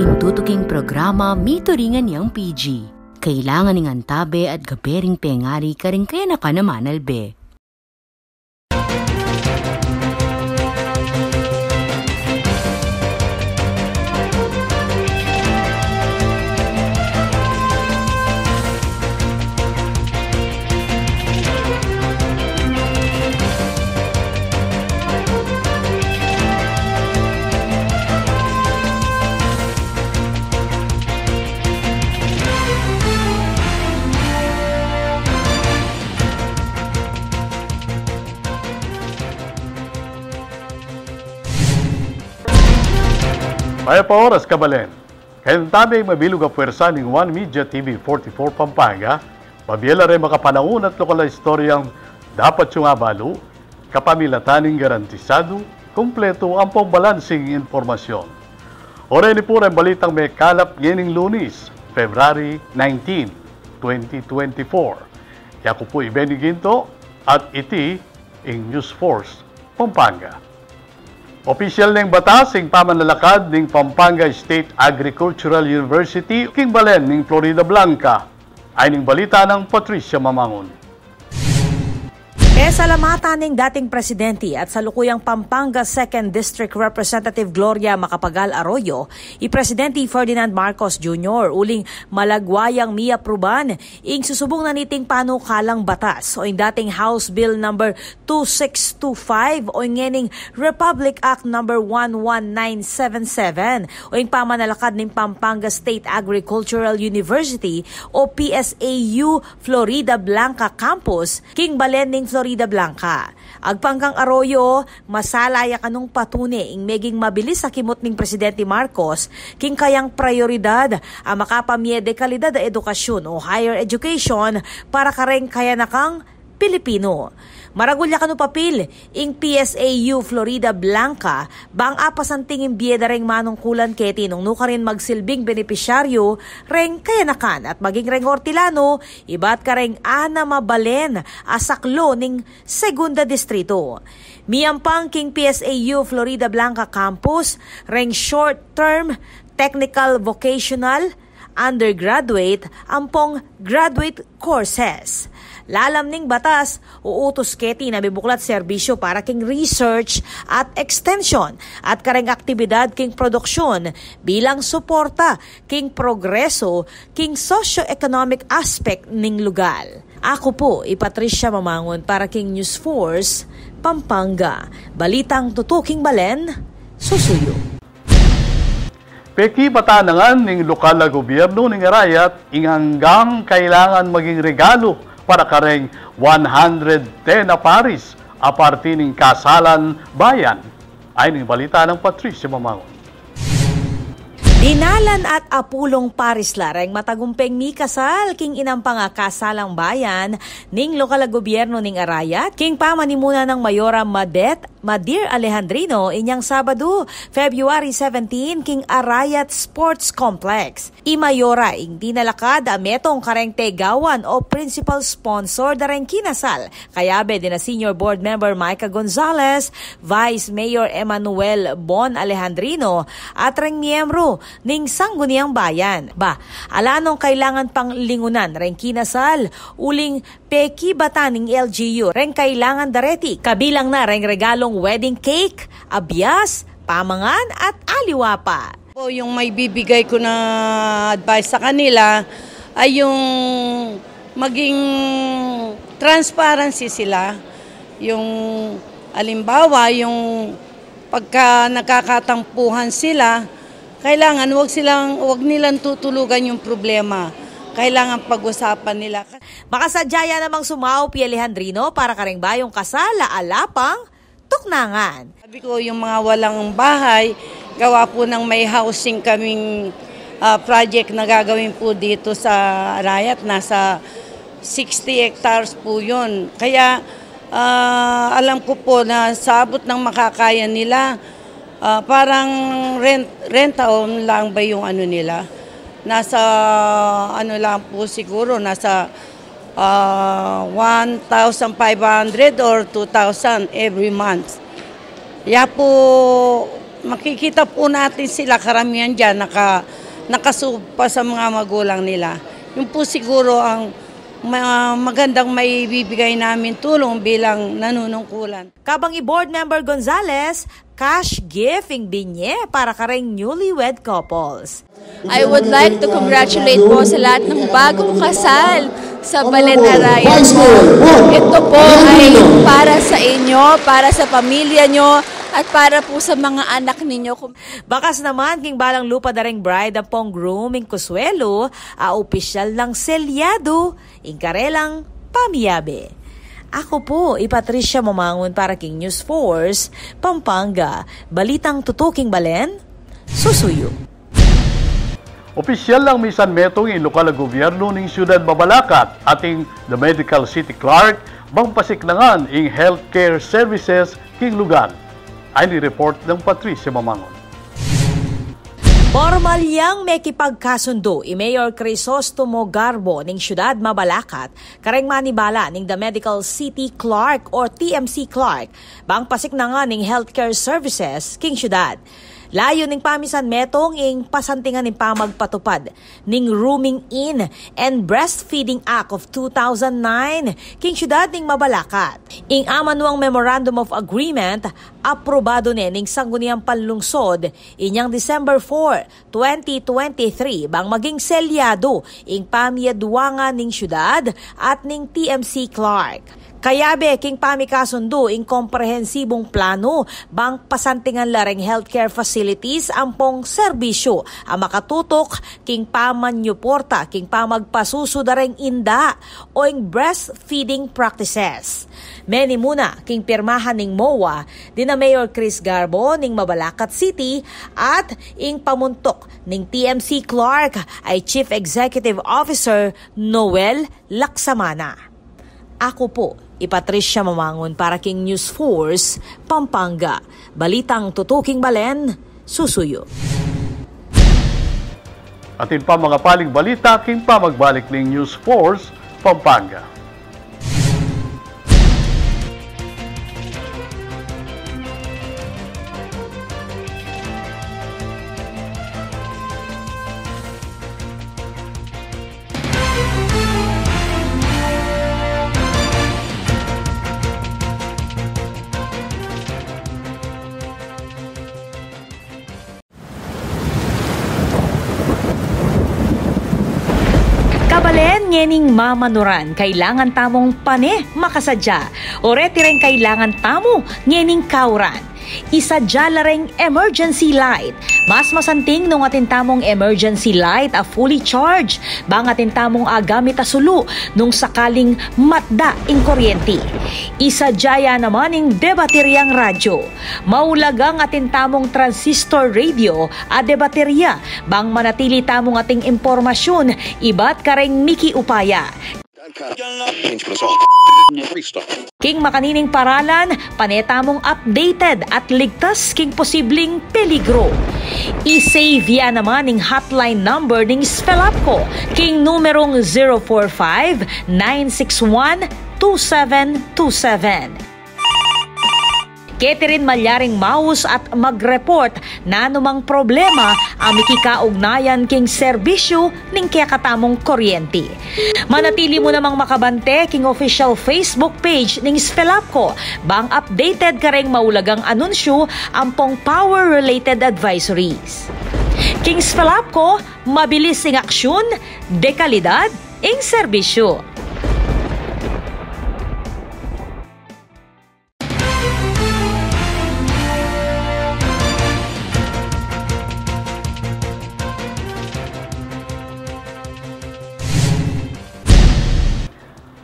ning tutuking programa mituringan niyang PG. Kailangan ning antabe at gabering pengari karing kaya na ka naman albe. May pa oras kabalen. Kaya tabi mabilog ang pwersa ng One Media TV 44 Pampanga, mabiyala rin makapanahon at lokal na istoryang dapat yung abalo, kapamilataning garantisado, kumpleto ang pambalansing informasyon. Oray ni po rin balitang may kalap ngayon Lunes, February 19, 2024. Kaya ko po Ibeniginto at iti in News Force Pampanga. Opisyal ng batas ng pamanlalakad ng Pampanga State Agricultural University, King Balen ng Florida Blanca, ay ning balita ng Patricia Mamangon. Salamatan ng dating presidente at salukuyang Pampanga 2nd District Representative Gloria Macapagal Arroyo, i-Presidente Ferdinand Marcos Jr. uling malagwayang miapruban ing susubong na niting panukalang batas o ing dating House Bill number 2625 o ing ngening Republic Act number 11977 o ing pamanalakad ng Pampanga State Agricultural University o PSAU Florida Blanca Campus, King Balen ng Florida Blanca. Agpanggang Arroyo, masalaya kanong patune ing meging mabilis sa kimot ning Presidente Marcos king kayang prioridad ang makapamye de kalidad na edukasyon o higher education para kareng kaya nakang Pilipino. Maragulya kanu papil ing PSAU Florida Blanca bang apasan tingin biyeda reng manungkulan keti nung nukarin magsilbing benepisyaryo reng kayanakan at maging reng hortilano ibat ka reng ana mabalen asaklo ning segunda distrito. Miyampang king PSAU Florida Blanca Campus reng short-term technical vocational undergraduate ampong graduate courses. Lalam ning batas, uutos keti na bibuklat serbisyo para king research at extension at kareng aktibidad king produksyon bilang suporta king progreso king socio-economic aspect ning lugar. Ako po, Patricia Mamangon para king News Force, Pampanga. Balitang tutuking Balen, susuyo. Peki batanangan ning lokal na gobyerno ning Arayat inganggang kailangan maging regalo para kareng 110 na paris aparti ning kasalan bayan. Ay ning balita ng Patricia Mamangon. Dinalan at apulong Paris lareng matagumpeng mi kasal king inampanga kasalang bayan ning lokal na gobyerno ning Arayat king pamanimuna ng Mayora Madir Alejandrino inyang Sabado, February 17 king Arayat Sports Complex. Mayora ing dinalakad ametong kareng tegawan o principal sponsor dareng kinasal. Kayabe din na Senior Board Member Micah Gonzalez, Vice Mayor Emmanuel Bon Alejandrino at reng miyembro ning Sangguniang Bayan. Alanong kailangan pang lingunan reng kinasal uling peki bata ning LGU reng kailangan dareti kabilang na reng regalong wedding cake, abyas, pamangan at aliwa pa. Yung may bibigay ko na advice sa kanila ay yung maging transparency sila. Yung alimbawa, yung pagka nakakatampuhan sila, kailangan wag nilang tutulugan yung problema. Kailangan pag-usapan nila. Makasadyaya namang sumaw Pi Alejandrino para kareng bayong kasala alapang tuknangan. Sabi ko yung mga walang bahay, gawa po ng may housing kaming project na gagawin po dito sa Arayat. Nasa 60 hectares po yun. Kaya alam ko po na sa abot ng makakaya nila, parang rent-own lang ba yung ano nila? Nasa ano lang po siguro, nasa 1,500 or 2,000 every month. Kaya po makikita po natin sila karamihan dyan nakasub pa sa mga magulang nila. Yun po siguro ang magandang may bibigay namin tulong bilang nanunungkulan. Kabangi Board Member Gonzales, cash gifting binye para kareng newlywed couples. I would like to congratulate po sa lahat ng bagong kasal sa Balen Arayat. Ito po ay para sa inyo, para sa pamilya nyo, at para po sa mga anak ninyo. Bakas naman, king balang lupa na ring bride ang pong grooming kuswelo, opisyal ng selyado, ingkarelang pamiyabe. Ako po, Patricia Mamangon para King News Force, Pampanga. Balitang tutuking Balen, susuyo. Opisyal lang misan metong in lokal na gobyerno ng Siyudad Mabalacat ating the Medical City Clark bang pasiklangan in healthcare services king lugar. Ay ni-report ng Patricia Mamangon. Formal yang may kipagkasundo Mayor Crisostomo Garbo ng Siyudad Mabalacat kareng manibala ng The Medical City Clark or TMC Clark bang pasiklangan ng healthcare services king siyudad. Layo ning pamisan metong ing pasantingan ning pamagpatupad ning Rooming In and Breastfeeding Act of 2009 king siyudad ning Mabalacat. Ing amanuang Memorandum of Agreement aprobado ning sangguniang panlungsod inyang December 4, 2023 bang maging selyado ing pamiyadwangan ning siyudad at ning TMC Clark. Kayabe king pamikasundo ing komprehensibong plano bang pasantingan lareng healthcare facilities ampong serbisyo ang makatutok king pamanyuporta king pamagpasusudareng inda o ing breastfeeding practices. Many muna king pirmahan ning MOA din na Mayor Chris Garbo ning Mabalacat City at ing pamuntok ning TMC Clark ay Chief Executive Officer Noel Laksamana. Ako po, Patricia Mamangon para King News Force, Pampanga. Balitang tutuking Balen, susuyo. Atin pa mga paling balita, king pa magbalik ng News Force, Pampanga. Kabalen, ngening mamanuran, kailangan tamong pane makasadya. O retiren kailangan tamo, ngening kauran. Isadya lareng emergency light. Mas masanting nung atin tamong emergency light a fully charged. Bang atin tamong agamit a sulu nung sakaling matda ing kuryente. Isadya naman ing debateryang radyo. Maulagang atin tamong transistor radio a debaterya. Bang manatili tamong ating impormasyon, iba't kareng Miki Upaya. King makanining paralan, panetamong updated at ligtas king posibleng peligro. I-save ya naman ning hotline number ning Spelapco, king numerong 045-961-2727. Catherine Malyaring Maus at mag-report na anumang problema ang mikikaugnayan king serbisyo ning kaya katamong kuryente. Manatili mo namang makabante king official Facebook page ning Spelapco bang updated ka ring maulagang anunsyo ampong power-related advisories. King Spelapco, mabilis ing aksyon, dekalidad ing serbisyo.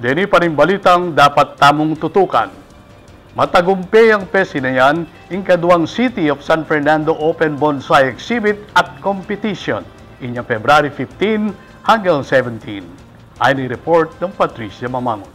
Deni pa rin balitang dapat tamong tutukan. Matagumpay ang pesinayan in kaduang City of San Fernando Open Bonsai Exhibit at Competition inyang February 15 hanggang 17. Ay ni report ng Patricia Mamangon.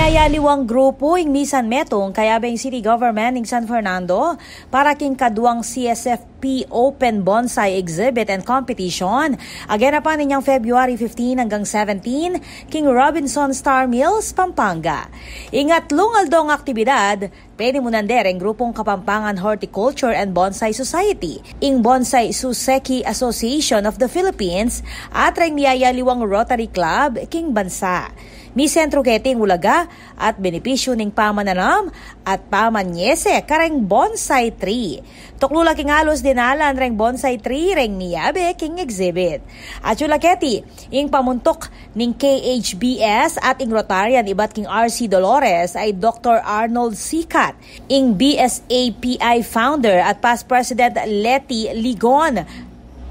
Niyayaliwang grupo ing Misan Metong kaya ba yung City Government ng San Fernando para king kaduang CSFP Open Bonsai Exhibit and Competition. Agena pa ninyang February 15 hanggang 17, King Robinson Star Mills, Pampanga. Ingatlong aldong aktibidad, pwede mo nandereng grupong Kapampangan Horticulture and Bonsai Society, ing Bonsai Suseki Association of the Philippines at ring niyayaliwang Rotary Club, king bansa. Ni sentro keting ulaga at benepisyo ning pamananam at pamanyese kareng bonsai tree. Tuklula king halos dinalan reng bonsai tree reng niyabe king exhibit. At yulaketi, ing pamuntok ning KHBS at ing Rotarian ibat king RC Dolores ay Dr. Arnold Sikat, ing BSAPI founder at past President Letty Ligon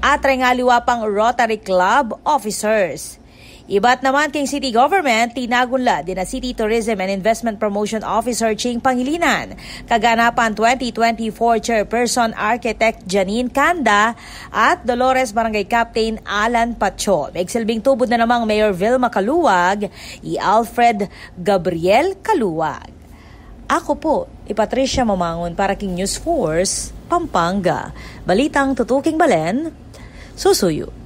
at rengaliwa pang Rotary Club officers. Iba't naman king City Government, tinagunla din na City Tourism and Investment Promotion Officer Ching Pangilinan, kaganapan 2024 Chairperson Architect Janine Kanda at Dolores Barangay Captain Alan Pacho. May silbing tubod na namang Mayor Vilma Kaluwag, Alfred Gabriel Kaluwag. Ako po, Patricia Mamangon para King News Force, Pampanga. Balitang tutuking Balen, susuyo.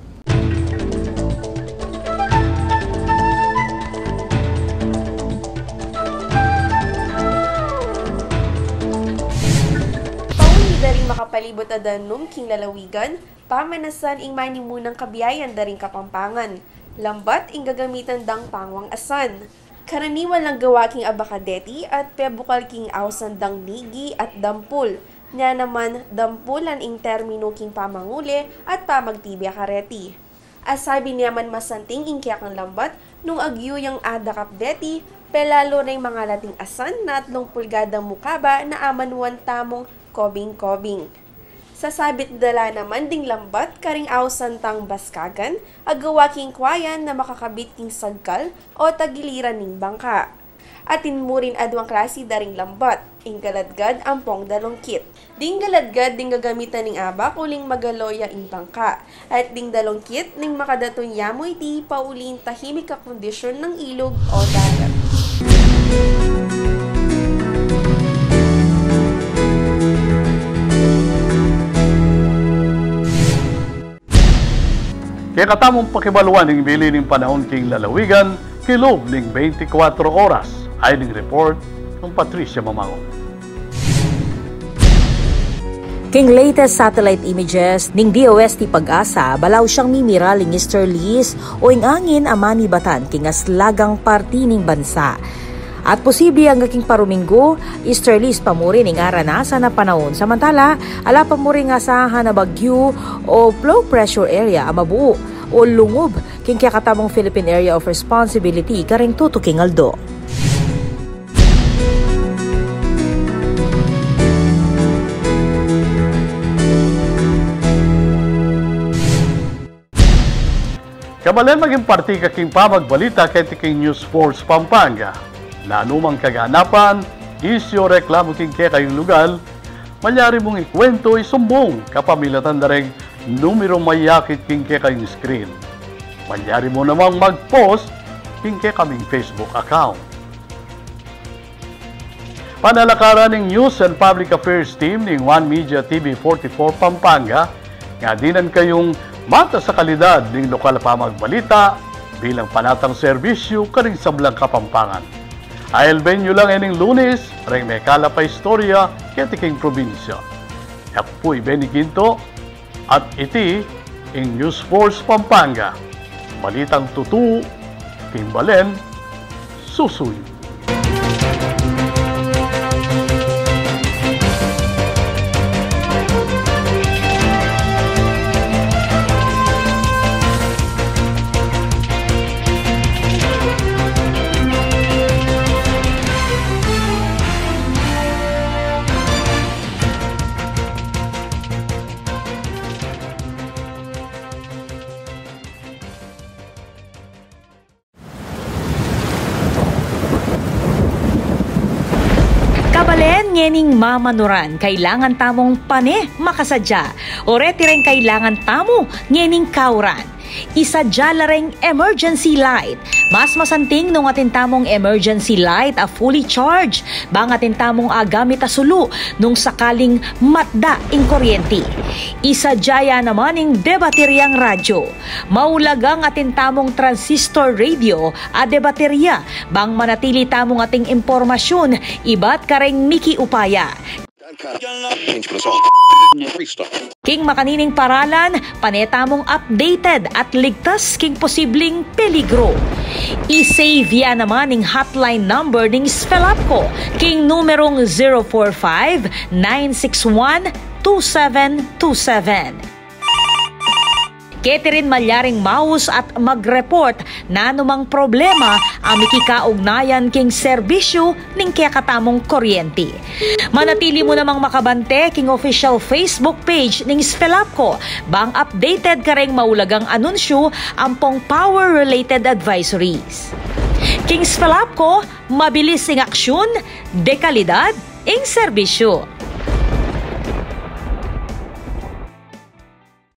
Daring makapalibot na danum king lalawigan, pamanasan ing manimunang kabiyayan daring Kapampangan. Lambat ing gagamitan dang pangwang asan. Karaniwan lang gawa king abakadeti at pebukal king awsan dang nigi at dampul. Nya naman dampulan ing termino king pamanguli at pamagtibya kareti. Asabi niyaman masanting ing kiyakang lambat nung agyo yung adakapdeti, pelalo na yung mga lating asan na 3 pulgadang mukaba na amanuan tamong kobing-kobing. Sa sabit dala naman ding lambat karing awsan tang baskagan, agawa king kwayan na makakabit king sagkal o tagiliran ning bangka. Atin mo rin adwang klase daring lambat, ing galadgad ampong dalongkit. Ding galadgad ding gagamitan ning abak uling magaloya ing bangka. At ding dalongkit ning makadaton yamoy di pauling tahimik ka kondisyon ng ilog o dagat. Kaya katamong pakibaluan ng bili ng panahon king lalawigan, kilob ng 24 oras, ay ng report ng Patricia Mamangon. King latest satellite images ning DOST Pag-asa, balaw siyang mimira ling easterlies o ing angin amani batan king aslagang parti ning bansa. At posible ang king paruminggo, easterlies pamuri ning aranasa na panahon. Samantala, ala pamuri nga asahan na bagyo o low pressure area amabuo o lungob king kakatamong Philippine Area of Responsibility karing tutuking aldo. Kabalen maging parti kaking pamagbalita kay King News Force Pampanga. Na anumang kaganapan, isyo reklamo king kayong lugar, malyari mong ikwento isumbong kapamilatan na rin numero mayakit king kayong screen. Malyari mo namang mag-post king kaming Facebook account. Panalakaran ng News and Public Affairs Team ng One Media TV 44 Pampanga, nga dinan kayong mata sa kalidad ng lokal pamagbalita bilang panatang serbisyo karing sablang Kapampangan. Ailben nyo lang ining Lunes, ring may kalapa istorya ketiking probinsya. Ako po'y Benny Quinto at iti in News Force Pampanga. Balitang tutu, king Balen, susuyo. Kabalen ngening mamanuran, kailangan tamong pane makasadya. O reti rin kailangan tamo ngening kauran. Isadya lareng emergency light. Mas masanting nung atintamong emergency light a fully charged. Bang atintamong agamit a sulu nung sakaling matda ing kuryente. Isadya naman ing debateryang radyo. Maulagang atintamong transistor radio a debaterya. Bang manatili tamong ating impormasyon, iba't kareng Miki Upaya. King makanining paralan, panetamong updated at ligtas king posibleng peligro. I-save ya naman ning hotline number ning Spelapco, king numerong 045-961-2727. Catherine Malyaring Maus at mag-report na anumang problema ang mikikaugnayan king serbisyo ning kakatamong kuryente. Manatili mo namang makabante king official Facebook page ning Spelapco bang updated ka ring maulagang anunsyo ampong power-related advisories. King Spelapco, mabilis ing aksyon, dekalidad ing serbisyo.